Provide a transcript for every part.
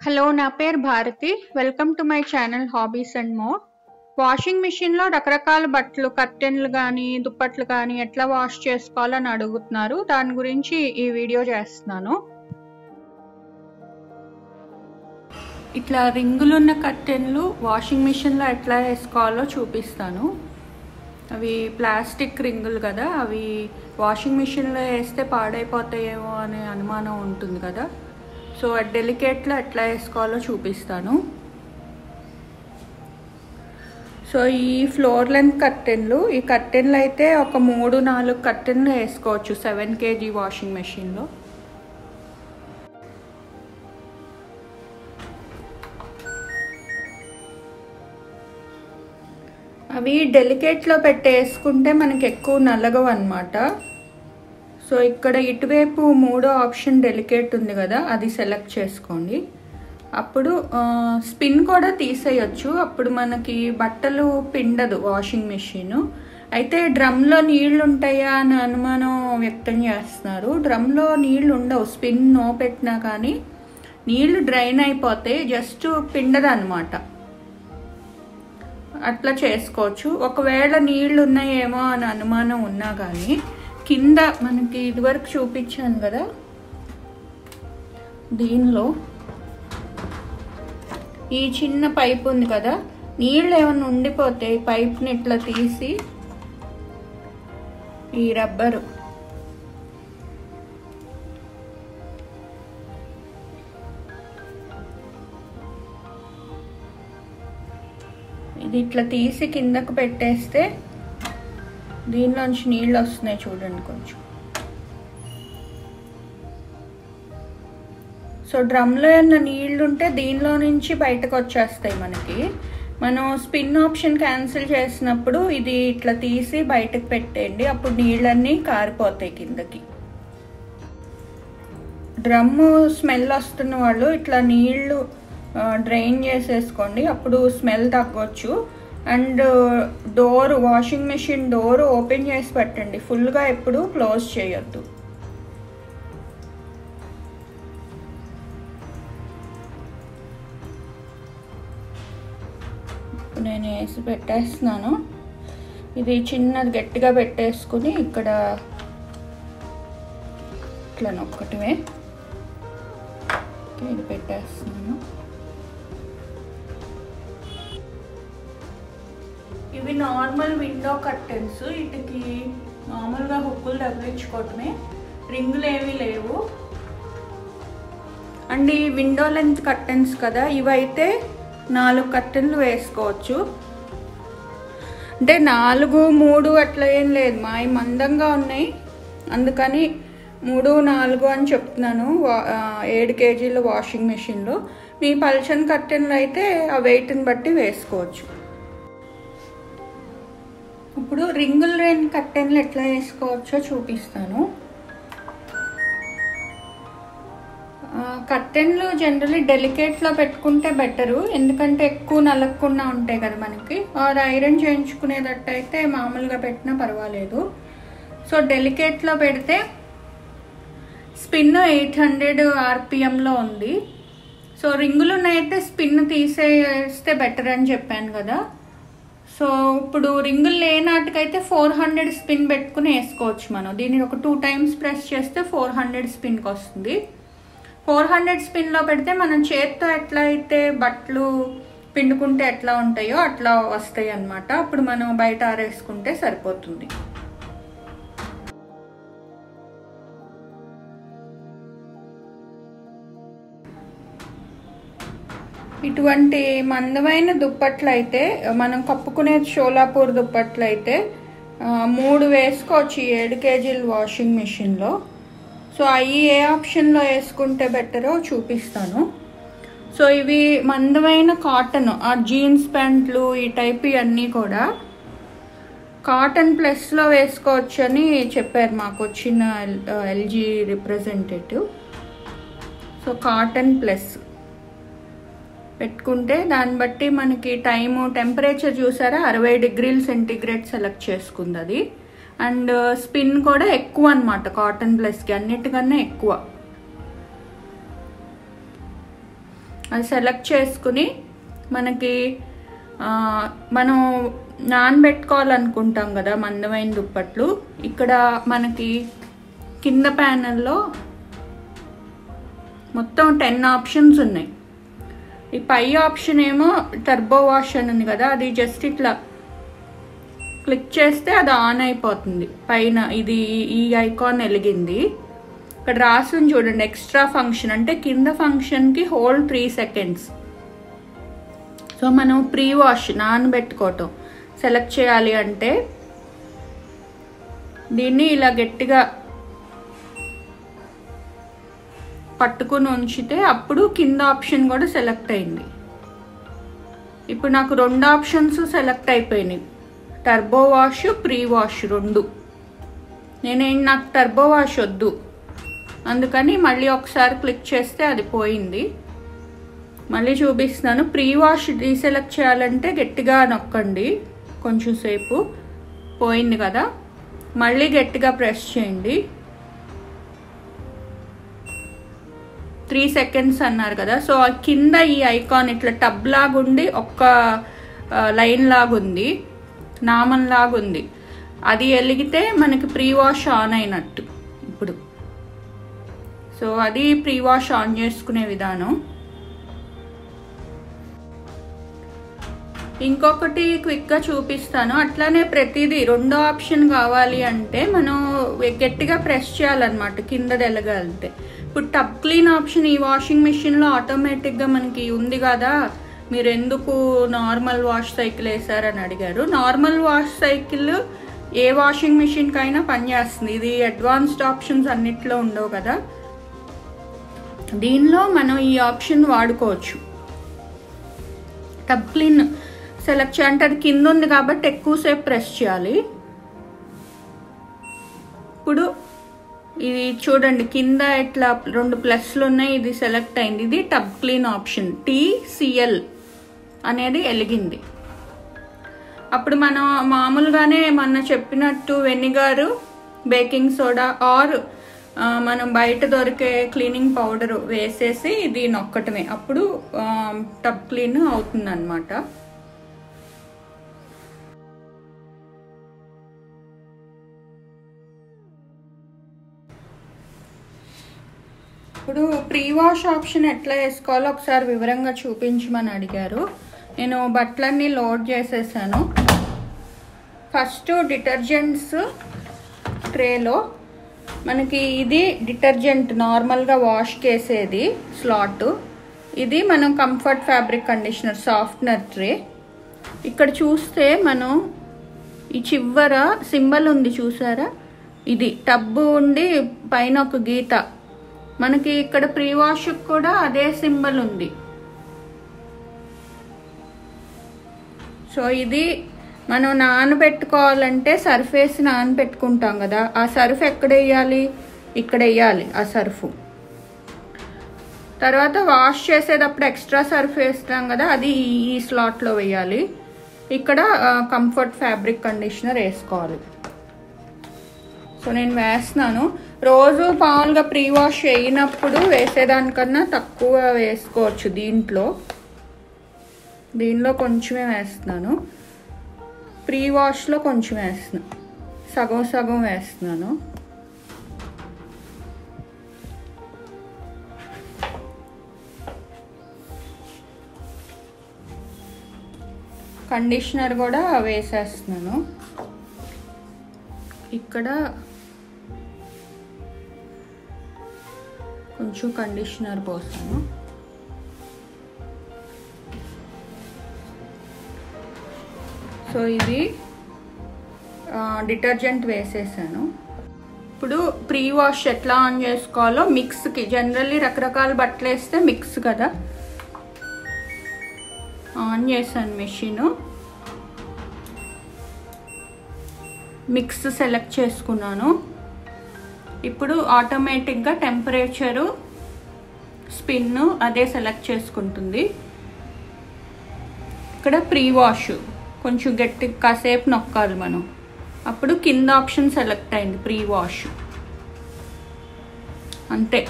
Hello, నా పేరు Bharathi. Welcome to my channel hobbies and more. Washing మిషన్లో రకరకాల బట్టలు, కర్టెన్లు కానీ దుప్పట్లు కానీ ఎట్లా వాష్ చేసుకోవాలని అడుగుతున్నారు. దాని గురించి ఈ వీడియో చేస్తున్నాను. ఇట్లా రింగులున్న కర్టెన్లు వాషింగ్ మిషన్లో ఎట్లా వేసుకోవాలో చూపిస్తాను. అవి ప్లాస్టిక్ రింగులు కదా, అవి వాషింగ్ మిషన్లో వేస్తే పాడైపోతాయేమో అనే అనుమానం ఉంటుంది కదా. సో డెలికేట్లో ఎట్లా వేసుకోవాలో చూపిస్తాను. సో ఈ ఫ్లోర్ లెంత్ కర్టెన్లు, ఈ కర్టెన్లు అయితే ఒక 3-4 కర్టెన్లు వేసుకోవచ్చు 7 kg వాషింగ్ మెషిన్లో. అవి డెలికేట్లో పెట్టేసుకుంటే మనకి ఎక్కువ నలగవు అన్నమాట. సో ఇక్కడ ఇటువైపు 3వ ఆప్షన్ డెలికేట్ ఉంది కదా, అది సెలెక్ట్ చేసుకోండి. అప్పుడు స్పిన్ కూడా తీసేయచ్చు. అప్పుడు మనకి బట్టలు పిండదు వాషింగ్ మెషిన్. అయితే డ్రమ్లో నీళ్లు ఉంటాయా అని అనుమానం వ్యక్తం చేస్తున్నారు. డ్రమ్లో నీళ్లు ఉండవు. స్పిన్ నో పెట్టినా కానీ నీళ్లు డ్రైన్ అయిపోతే జస్ట్ పిండదు అనమాట. అట్లా చేసుకోవచ్చు. ఒకవేళ నీళ్లు ఉన్నాయేమో అని అనుమానం ఉన్నా కానీ కింద మనకి ఇదివరకు చూపించాను కదా, దీనిలో ఈ చిన్న పైప్ ఉంది కదా, నీళ్ళు ఏమైనా ఉండిపోతే పైప్ని ఇట్లా తీసి ఈ రబ్బరు ఇది ఇట్లా తీసి కిందకు పెట్టేస్తే దీనిలోంచి నీళ్ళు వస్తున్నాయి చూడండి కొంచెం. సో డ్రమ్లో ఏమన్నా నీళ్ళు ఉంటే దీనిలో నుంచి బయటకు వచ్చేస్తాయి మనకి. మనం స్పిన్ ఆప్షన్ క్యాన్సిల్ చేసినప్పుడు ఇది ఇట్లా తీసి బయటకు పెట్టేయండి. అప్పుడు నీళ్ళన్నీ కారిపోతాయి కిందకి. డ్రమ్ము స్మెల్ వస్తున్న వాళ్ళు ఇట్లా నీళ్ళు డ్రైన్ చేసేసుకోండి, అప్పుడు స్మెల్ తగ్గొచ్చు. And door, washing machine door open చేసి పెట్టండి, ఫుల్గా ఎప్పుడు క్లోజ్ చేయొద్దు. నేను వేసి పెట్టేస్తున్నాను. ఇది చిన్నది గట్టిగా పెట్టేసుకుని ఇక్కడ ఇట్లా నొక్కటమే. ఇది పెట్టేస్తున్నాను. ఇవి నార్మల్ విండో కర్టెన్స్. వీటికి మామూలుగా హుక్కులు తగిలించుకోవటమే, రింగులు ఏమీ లేవు. అండ్ ఈ విండో లెంత్ కర్టెన్స్ కదా, ఇవైతే 4 కర్టెన్లు వేసుకోవచ్చు. అంటే 4, 3 అట్లా ఏం లేదు, మా మందంగా ఉన్నాయి అందుకని 3, 4 అని చెప్తున్నాను. 7 kgల వాషింగ్ మెషిన్లో. మీ పల్చన్ కర్టెన్లు అయితే ఆ వెయిట్ని బట్టి వేసుకోవచ్చు. ఇప్పుడు రింగుల్ లేని కర్టెన్లు ఎట్లా వేసుకోవచ్చో చూపిస్తాను. కర్టెన్లు జనరల్లీ డెలికేట్లో పెట్టుకుంటే బెటరు, ఎందుకంటే ఎక్కువ నలగకుండా ఉంటాయి కదా మనకి. ఆర్ ఐరన్ చేయించుకునేటట్టయితే మామూలుగా పెట్టినా పర్వాలేదు. సో డెలికేట్లో పెడితే స్పిన్ 800 RPMలో ఉంది. సో రింగులు అయితే స్పిన్ తీసేస్తే బెటర్ అని చెప్పాను కదా. సో ఇప్పుడు రింగులు లేనాటికైతే 400 స్పిన్ పెట్టుకుని వేసుకోవచ్చు మనం. దీన్ని ఒక 2 times ప్రెస్ చేస్తే 400 స్పిన్కి వస్తుంది. 400 స్పిన్లో పెడితే మనం చేత్తో ఎట్లా అయితే బట్టలు పిండుకుంటే ఎట్లా ఉంటాయో అట్లా వస్తాయి అన్నమాట. అప్పుడు మనం బయట ఆరేసుకుంటే సరిపోతుంది. ఇటువంటి మందమైన దుప్పట్లు అయితే, మనం కప్పుకునే షోలాపూర్ దుప్పట్లు అయితే 3 వేసుకోవచ్చు 7 kgల వాషింగ్ మెషిన్లో. సో అవి ఏ ఆప్షన్లో వేసుకుంటే బెటరో చూపిస్తాను. సో ఇవి మందమైన కాటన్, ఆ జీన్స్ ప్యాంట్లు ఈ టైప్ ఇవన్నీ కూడా కాటన్ ప్లస్లో వేసుకోవచ్చు అని చెప్పారు మాకు వచ్చిన LG representative. So cotton plus పెట్టుకుంటే దాన్ని బట్టి మనకి టైము, టెంపరేచర్ చూసారా 60 degrees సెంటీగ్రేడ్ సెలెక్ట్ చేసుకుంది అది. అండ్ స్పిన్ కూడా ఎక్కువ అన్నమాట కాటన్ ప్లస్కి, అన్నిటికన్నా ఎక్కువ. అది సెలెక్ట్ చేసుకుని మనకి మనం నానబెట్టుకోవాలనుకుంటాం కదా మందమైన దుప్పట్లు. ఇక్కడ మనకి కింద ప్యానెల్లో మొత్తం 10 ఆప్షన్స్ ఉన్నాయి. ఈ పై ఆప్షన్ ఏమో టర్బో వాష్ అని ఉంది కదా, అది జస్ట్ ఇట్లా క్లిక్ చేస్తే అది ఆన్ అయిపోతుంది. పైన ఇది ఈ ఐకాన్ వెలిగింది. ఇక్కడ రాసుని చూడండి, ఎక్స్ట్రా ఫంక్షన్ అంటే కింద ఫంక్షన్కి హోల్డ్ 3 సెకండ్స్. సో మనం ప్రీ వాష్ నానబెట్టుకోవటం సెలెక్ట్ చేయాలి అంటే దీన్ని ఇలా గట్టిగా పట్టుకుని ఉంచితే అప్పుడు కింద ఆప్షన్ కూడా సెలెక్ట్ అయింది. ఇప్పుడు నాకు 2 ఆప్షన్స్ సెలెక్ట్ అయిపోయినాయి, టర్బో వాష్, ప్రీ వాష్ 2. నాకు టర్బో వాష్ వద్దు, అందుకని మళ్ళీ ఒకసారి క్లిక్ చేస్తే అది పోయింది. మళ్ళీ చూపిస్తున్నాను. ప్రీ వాష్ డీసెలెక్ట్ చేయాలంటే గట్టిగా నొక్కండి కొంచెం సేపు, పోయింది కదా. మళ్ళీ గట్టిగా ప్రెస్ చేయండి. 3 సెకండ్స్ అన్నారు కదా. సో కింద ఈ ఐకాన్ ఇట్లా టబ్ లాగుండి ఒక్క లైన్ లాగుంది, నామం లాగుంది, అది వెలిగితే మనకి ప్రీ వాష్ ఆన్ అయినట్టు ఇప్పుడు. సో అది ప్రీ వాష్ ఆన్ చేసుకునే విధానం. ఇంకొకటి క్విక్గా చూపిస్తాను. అట్లానే ప్రతిదీ 2వ ఆప్షన్ కావాలి అంటే మనం గట్టిగా ప్రెస్ చేయాలన్నమాట కిందది ఎలగాలంటే. ఇప్పుడు టబ్ క్లీన్ ఆప్షన్ ఈ వాషింగ్ మిషన్లో ఆటోమేటిక్గా మనకి ఉంది కదా, మీరు ఎందుకు నార్మల్ వాష్ సైకిల్ వేసారని అడిగారు. నార్మల్ వాష్ సైకిల్ ఏ వాషింగ్ మిషన్కి అయినా పనిచేస్తుంది. ఇది అడ్వాన్స్డ్ ఆప్షన్స్ అన్నిట్లో ఉండవు కదా, దీనిలో మనం ఈ ఆప్షన్ వాడుకోవచ్చు. టబ్ క్లీన్ సెలెక్ట్ చేయాలంటే అది కింద ఉంది కాబట్టి ఎక్కువసేపు ప్రెస్ చేయాలి. ఇప్పుడు ఇది చూడండి, కింద ఇట్లా 2 ప్లస్లు ఉన్నాయి, ఇది సెలెక్ట్ అయింది. ఇది టబ్ క్లీన్ ఆప్షన్, TCL అనేది వెలిగింది. అప్పుడు మనం మామూలుగానే మొన్న చెప్పినట్టు వెనిగర్, బేకింగ్ సోడా ఆర్ మనం బయట దొరికే క్లీనింగ్ పౌడర్ వేసేసి ఇది నొక్కటమే, అప్పుడు టబ్ క్లీన్ అవుతుంది అన్నమాట. ఇప్పుడు ప్రీ వాష్ ఆప్షన్ ఎట్లా వేసుకోవాలో ఒకసారి వివరంగా చూపించమని అడిగారు. నేను బట్టలన్నీ లోడ్ చేసేసాను. ఫస్ట్ డిటర్జెంట్స్ ట్రేలో మనకి ఇది డిటర్జెంట్ నార్మల్గా వాష్ చేసేది స్లాట్, ఇది మనం comfort fabric conditioner softener tray. ఇక్కడ చూస్తే మనం ఈ చివర సింబల్ ఉంది చూసారా, ఇది టబ్బు ఉండి పైన ఒక గీత, మనకి ఇక్కడ ప్రీ వాష్ కూడా అదే సింబల్ ఉంది. సో ఇది మనం నానబెట్టుకోవాలంటే సర్ఫ్ వేసి నానబెట్టుకుంటాం కదా, ఆ సర్ఫ్ ఎక్కడ వేయాలి, ఇక్కడ వేయాలి ఆ సర్ఫ్. తర్వాత వాష్ చేసేటప్పుడు ఎక్స్ట్రా సర్ఫ్ వేస్తాం కదా, అది ఈ స్లాట్లో వేయాలి. ఇక్కడ కంఫర్ట్ ఫ్యాబ్రిక్ కండిషనర్ వేసుకోవాలి. సో నేను వేస్తున్నాను. రోజు మామూలుగా ప్రీ వాష్ అయినప్పుడు వేసేదానికన్నా తక్కువ వేసుకోవచ్చు. దీనిలో కొంచెమే వేస్తున్నాను, ప్రీ వాష్లో కొంచెం వేస్తున్నాను, సగం సగం వేస్తున్నాను. కండిషనర్ కూడా వేసేస్తున్నాను. ఇక్కడ కొంచెం కండిషనర్ పోసాను. సో ఇది డిటర్జెంట్ వేసేసాను. ఇప్పుడు ప్రీ వాష్ ఎట్లా ఆన్ చేసుకోవాలో మిక్స్కి, జనరల్లీ రకరకాల బట్టలు వేస్తే మిక్స్ కదా, ఆన్ చేశాను మెషిన్. మిక్స్ సెలెక్ట్ చేసుకున్నాను. ఇప్పుడు ఆటోమేటిక్గా టెంపరేచరు, స్పిన్ అదే సెలెక్ట్ చేసుకుంటుంది. ఇక్కడ ప్రీ వాష్ కొంచెం గట్టి కాసేపు నొక్కాలి మనం, అప్పుడు కింద ఆప్షన్ సెలెక్ట్ అయింది ప్రీ వాష్. అంతే,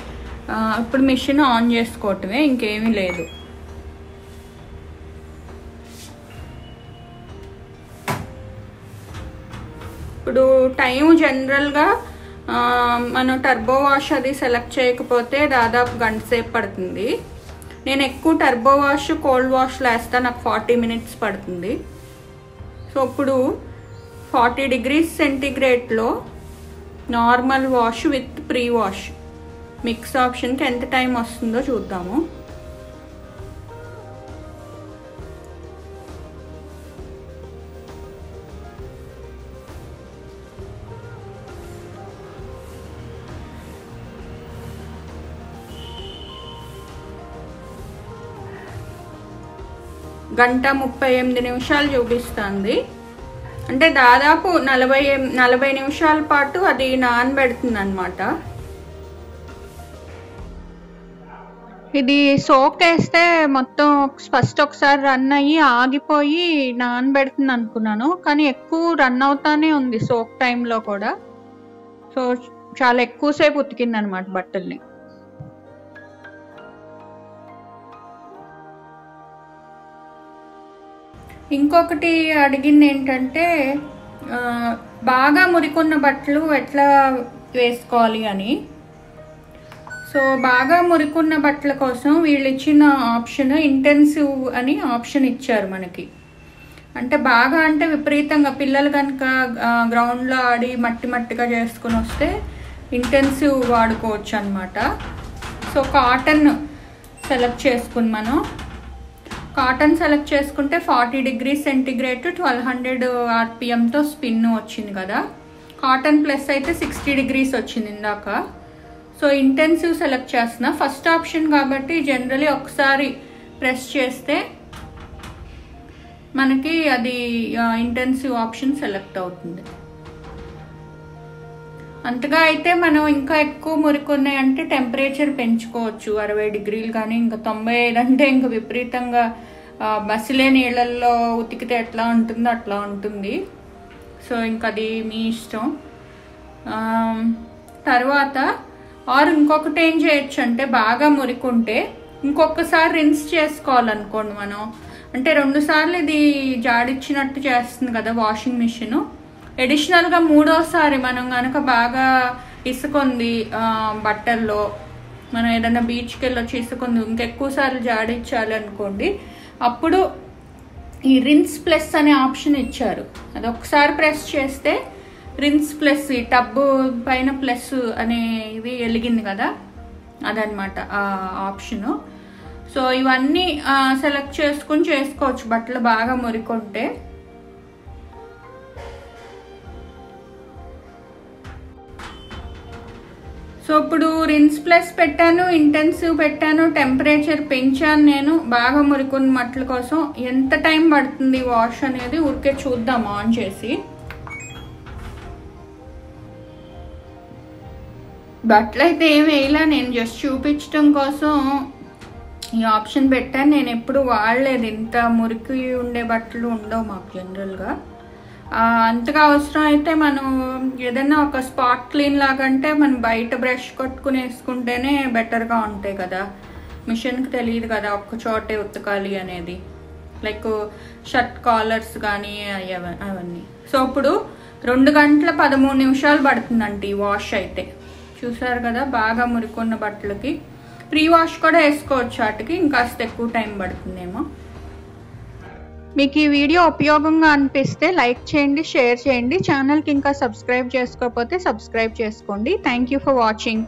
ఇప్పుడు మిషన్ ఆన్ చేసుకోవటమే, ఇంకేమీ లేదు. ఇప్పుడు టైం జనరల్గా మనం టర్బో వాష్ అది సెలెక్ట్ చేయకపోతే దాదాపు గంట సేపు పడుతుంది. నేను ఎక్కువ టర్బో వాష్ కోల్డ్ వాష్లో వేస్తా, నాకు 40 minutes పడుతుంది. సో ఇప్పుడు 40 degrees సెంటీగ్రేడ్లో normal wash with pre wash mix ఆప్షన్కి ఎంత టైం వస్తుందో చూద్దాము. గంట 38 నిమిషాలు చూపిస్తుంది. అంటే దాదాపు 40 నిమిషాల పాటు అది నానబెడుతుంది అన్నమాట. ఇది సోక్ వేస్తే మొత్తం ఫస్ట్ ఒకసారి రన్ అయ్యి ఆగిపోయి నానబెడుతుంది అనుకున్నాను, కానీ ఎక్కువ రన్ అవుతానే ఉంది సోక్ టైంలో కూడా. సో చాలా ఎక్కువసేపు ఉతికింది అనమాట బట్టల్ని. ఇంకొకటి అడిగింది ఏంటంటే బాగా మురికున్న బట్టలు ఎట్లా వేసుకోవాలి అని. సో బాగా మురికున్న బట్టల కోసం వీళ్ళు ఇచ్చిన ఆప్షన్ ఇంటెన్సివ్ అని ఆప్షన్ ఇచ్చారు మనకి. అంటే బాగా అంటే విపరీతంగా పిల్లలు కనుక గ్రౌండ్లో ఆడి మట్టిగా చేసుకుని వస్తే ఇంటెన్సివ్ వాడుకోవచ్చు అనమాట. సో కాటన్ సెలెక్ట్ చేసుకుని మనం కాటన్ సెలెక్ట్ చేసుకుంటే 40 degrees సెంటీగ్రేడ్ 1200 RPMతో స్పిన్ వచ్చింది కదా. కాటన్ ప్లస్ అయితే 60 degrees వచ్చింది ఇందాక. సో ఇంటెన్సివ్ సెలెక్ట్ చేస్తున్నా. ఫస్ట్ ఆప్షన్ కాబట్టి జనరలీ ఒకసారి ప్రెస్ చేస్తే మనకి అది ఇంటెన్సివ్ ఆప్షన్ సెలెక్ట్ అవుతుంది. అంతగా అయితే మనం ఇంకా ఎక్కువ మురికున్నాయంటే టెంపరేచర్ పెంచుకోవచ్చు 60 degrees కానీ, ఇంకా 95 అంటే ఇంకా విపరీతంగా బస్సులే నీళ్ళల్లో ఉతికితే ఎట్లా ఉంటుందో అట్లా ఉంటుంది. సో ఇంకా అది మీ ఇష్టం. తర్వాత ఇంకొకటి ఏం చేయొచ్చు అంటే బాగా మురికుంటే ఇంకొకసారి రిన్స్ చేసుకోవాలనుకోండి మనం. అంటే 2 సార్లు ఇది జాడిచ్చినట్టు చేస్తుంది కదా వాషింగ్ మిషన్. అడిషనల్గా 3వసారి మనం కనుక బాగా ఇసుకుంది బట్టల్లో, మనం ఏదైనా బీచ్కి వెళ్ళొచ్చి ఇసుకుంది ఇంకెక్కువ సార్లు జాడించాలి అనుకోండి, అప్పుడు ఈ రిన్స్ ప్లస్ అనే ఆప్షన్ ఇచ్చారు. అది ఒకసారి ప్రెస్ చేస్తే రిన్స్ ప్లస్ ఈ టబ్ పైన ప్లస్ అనే ఇది వెలిగింది కదా, అదనమాట ఆ ఆప్షను. సో ఇవన్నీ సెలెక్ట్ చేసుకుని చేసుకోవచ్చు బట్టలు బాగా మురికుంటే. సో ఇప్పుడు రిన్స్ ప్లస్ పెట్టాను, ఇంటెన్సివ్ పెట్టాను, టెంపరేచర్ పెంచాను. నేను బాగా మురికున్న బట్టల కోసం ఎంత టైం పడుతుంది వాష్ అనేది ఊరికే చూద్దాం ఆన్ చేసి. బట్టలు అయితే ఏం వేయలా, నేను జస్ట్ చూపించడం కోసం ఈ ఆప్షన్ పెట్టాను. నేను ఎప్పుడు వాడలేదు, ఇంత మురికి ఉండే బట్టలు ఉండవు మాకు జనరల్గా. అంతగా అవసరం అయితే మనం ఏదైనా ఒక స్పాట్ క్లీన్ లాగంటే మనం బయట బ్రష్ కొట్టుకుని వేసుకుంటేనే బెటర్గా ఉంటాయి కదా. మిషన్కి తెలియదు కదా ఒక్క చోటే ఉతకాలి అనేది, లైక్ షర్ట్ కాలర్స్ కానీ అవన్నీ. సో ఇప్పుడు 2 గంటల 13 నిమిషాలు పడుతుందండి ఈ వాష్ అయితే. చూసారు కదా బాగా మురికున్న బట్టలకి. ప్రీ వాష్ కూడా వేసుకోవచ్చు, వాటికి ఇంకాస్త ఎక్కువ టైం పడుతుందేమో. మీకు ఈ వీడియో ఉపయోగంగా అనిపిస్తే లైక్ చేయండి, షేర్ చేయండి. ఛానల్కి ఇంకా సబ్స్క్రైబ్ చేసుకోకపోతే సబ్స్క్రైబ్ చేసుకోండి. Thank you for watching.